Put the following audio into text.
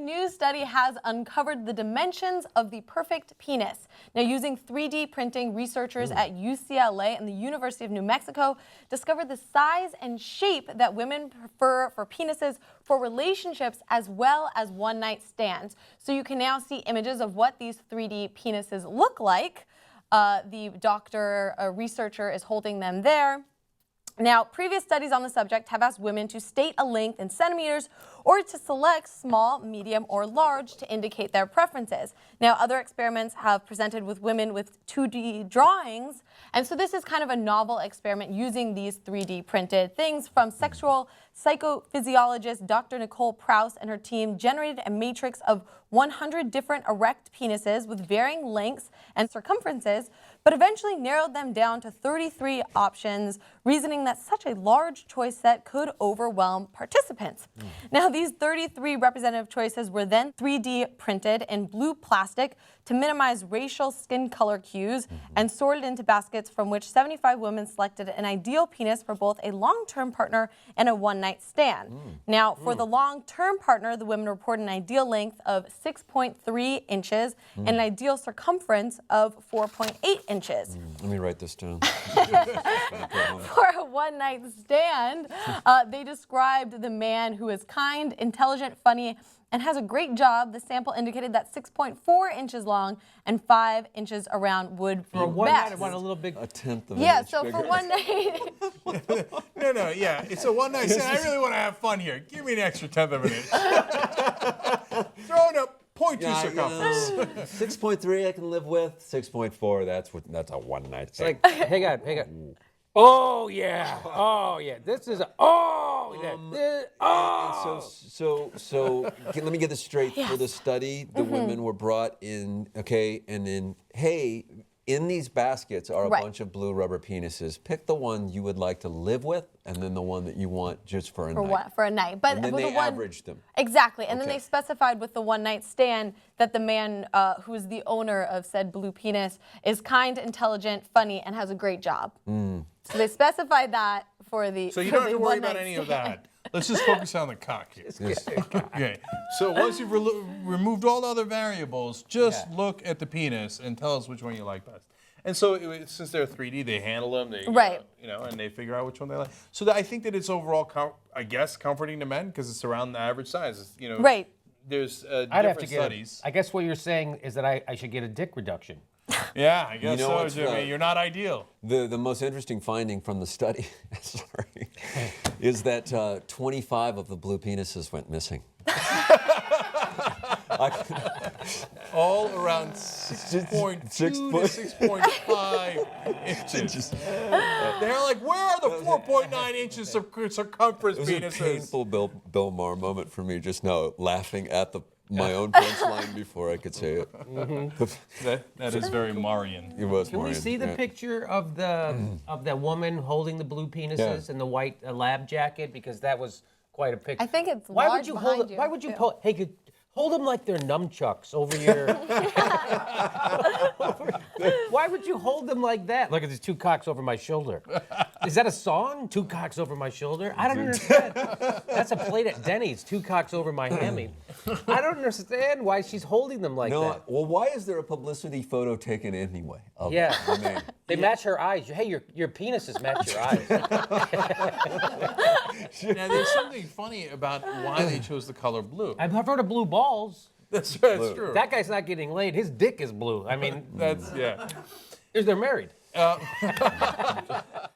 new study has uncovered the dimensions of the perfect penis. Now, using 3D printing, researchers at UCLA and the University of New Mexico discovered the size and shape that women prefer for penises for relationships as well as one-night stands. So you can now see images of what these 3D penises look like. The researcher is holding them there. Now, previous studies on the subject have asked women to state a length in centimeters or to select small, medium, or large to indicate their preferences. Now, other experiments have presented with women with 2D drawings, and so this is kind of a novel experiment using these 3D printed things. From sexual psychophysiologist Dr. Nicole Prouse and her team generated a matrix of 100 different erect penises with varying lengths and circumferences, but eventually narrowed them down to 33 options, reasoning that such a large choice set could overwhelm participants. Now, these 33 representative choices were then 3D printed in blue plastic to minimize racial skin color cues and sorted into baskets from which 75 women selected an ideal penis for both a long-term partner and a one-night stand. Now, for the long-term partner, the women report an ideal length of 6.3 inches and an ideal circumference of 4.8 inches. Let me write this down. For a one-night stand, they described the man who is kind, intelligent, funny, and has a great job. The sample indicated that 6.4 inches long and 5 inches around would be for one best. night, I want a little big. A tenth of an Yeah, inch so bigger. for one night. No, yeah. It's a one night stand. I really want to have fun here. Give me an extra tenth of an inch. Throw it up. 0.2 circumference. 6.3 I can live with. 6.4, that's a one night It's thing. like, hang on. Oh yeah, oh yeah. This is So let me get this straight. For the study, the women were brought in, okay, and then, hey, in these baskets are a bunch of blue rubber penises. Pick the one you would like to live with, and then the one that you want just for a night. For a night. But And then with they the one, averaged them. Exactly. And then Okay. they specified with the one-night stand that the man who is the owner of said blue penis is kind, intelligent, funny, and has a great job. So they specified that for the So you for don't have the to worry one-night about any of stand. that. Let's just focus on the cock here. Okay. So once you've removed all the other variables, just look at the penis and tell us which one you like best. And so since they're 3D, they handle them, they and they figure out which one they like. So I think that it's overall, comforting to men because it's around the average size. It's, Right. There's I'd have different to studies. I guess what you're saying is that I should get a dick reduction. Yeah, I guess know so, what's Jimmy. You're not ideal. The most interesting finding from the study, sorry, is that 25 of the blue penises went missing. All around 6.2 to 6.5 inches. They're like, where are the 4.9 inches of circumference It was a penises? painful Bill Maher moment for me just now, laughing at my own punchline before I could say it. That is very Marian. It was Can we Maureen, see the yeah. picture of the woman holding the blue penises and the white lab jacket? Because that was quite a picture. I think it's Why large would you behind hold? you. Why would you Yeah. hold them like they're nunchucks over your? Why would you hold them like that? Look at these two cocks over my shoulder. Is that a song? Two cocks over my shoulder? I don't understand. That's a plate at Denny's. Two cocks over my hammy. I don't understand why she's holding them like No, that. well, why is there a publicity photo taken anyway? Of Yeah. the man? They match her eyes. Hey, your penises match your eyes. Now, there's something funny about why they chose the color blue. I've heard of blue balls. That's true. That guy's not getting laid. His dick is blue. I mean, That's, yeah. they're married.